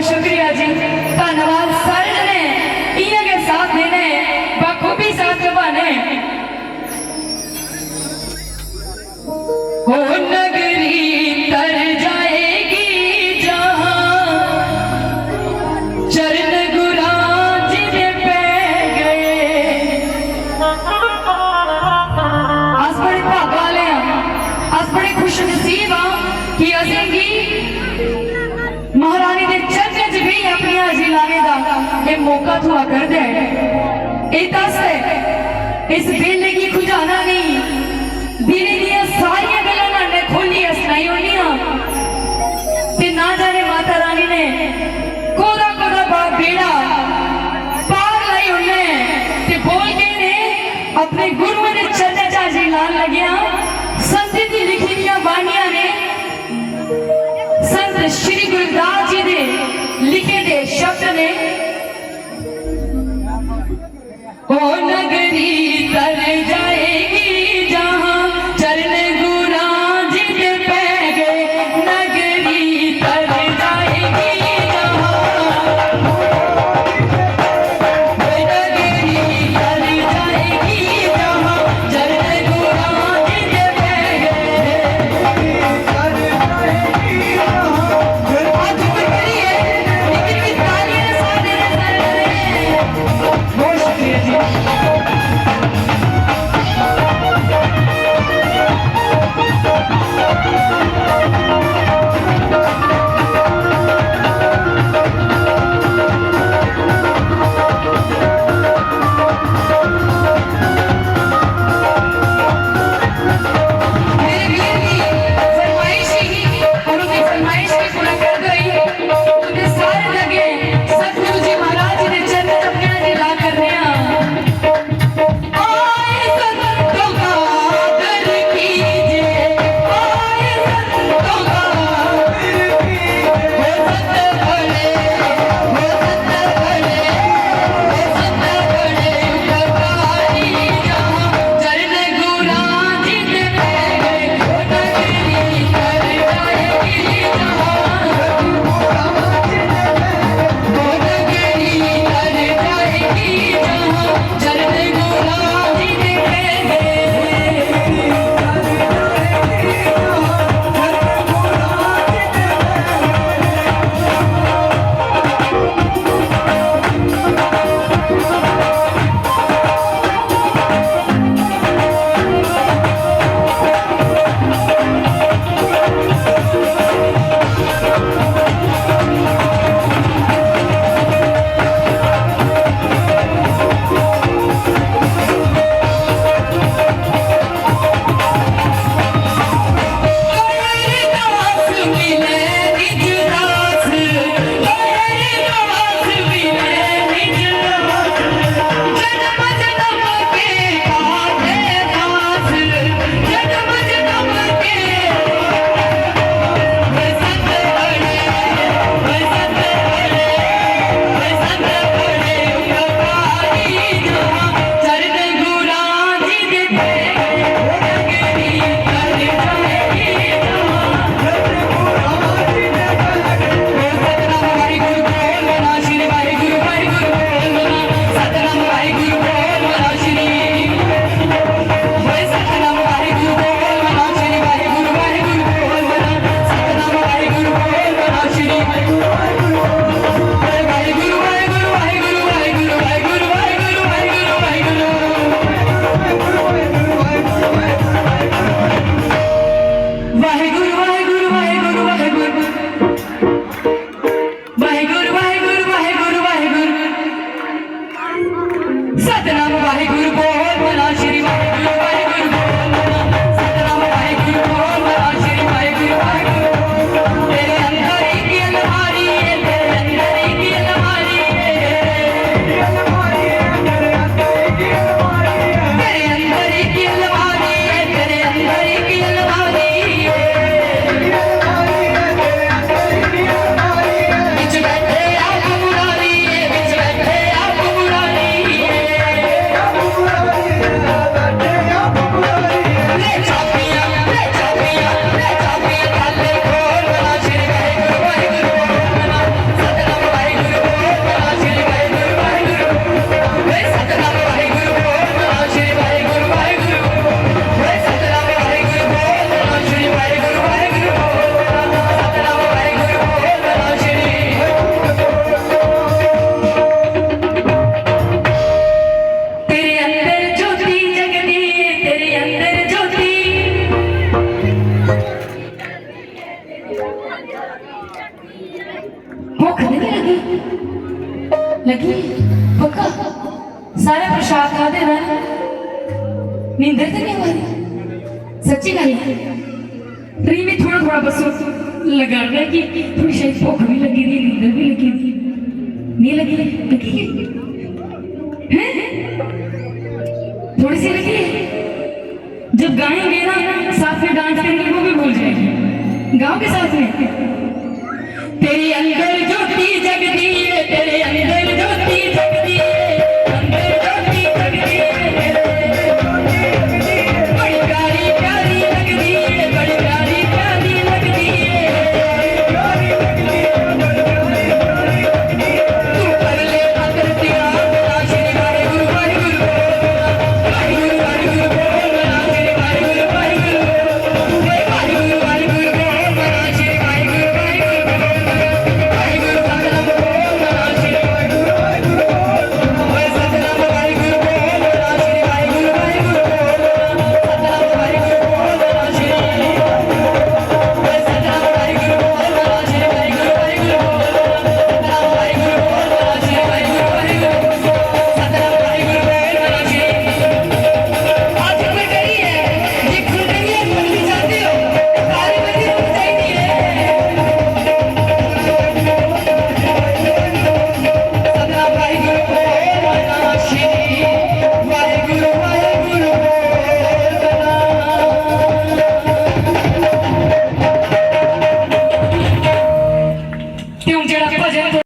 शुक्रिया जी, धन्यवाद सारे ने इया के साथ देने बखूबी साथ निभाने। हो नगरी तर जाएगी जहां चरण गुराज दे पै गए। अस बड़े भाग वाले हाँ, अस बड़े खुश नसीब हाँ कि असेंगी महारानी दे चरण च भी अपनी हाजिरी लाने का ये मौका थोड़ा कर दे। इस बेले की खुजाना नहीं, दिने दिया सारिया गल्लां ने खोलिया सुनाई होनियां ते ना जाने माता रानी ने कोदा कोदा बेड़ा पार लाई होने ते बोल के ने अपने गुरुओं दे चरण च हाजिरी लान लगिया। संत दी लिखी दियां बाणियां ने, संत श्री गुरुदास जी दे लिखे दे शब्द ने, ओ नगरी तर जाएगी जहां चरण गुराज दे पै गए। नगरी तर जाएगी जहां, नगरी तर जाएगी जहां चरण गुराज दे पै गए। आज ऊपर करिए लेकिन की तालियां साथ देने बहुत शुक्रिया जी। भूख नहीं लगी? लगी पक्का? सारा प्रसाद खा दे रहा, नींदर तो नहीं हमारी? सच्ची गल है, प्री में थोड़ा थोड़ा बस लगा रहा है कि थोड़ी शायद भूख भी लगी थी, नींदर भी लगी थी। नहीं लगी? लगी है, थोड़ी सी लगी है। जब गाएंगे ना साथ में डांस करेंगे वो भी भूल जाएगी, गाँव के साथ में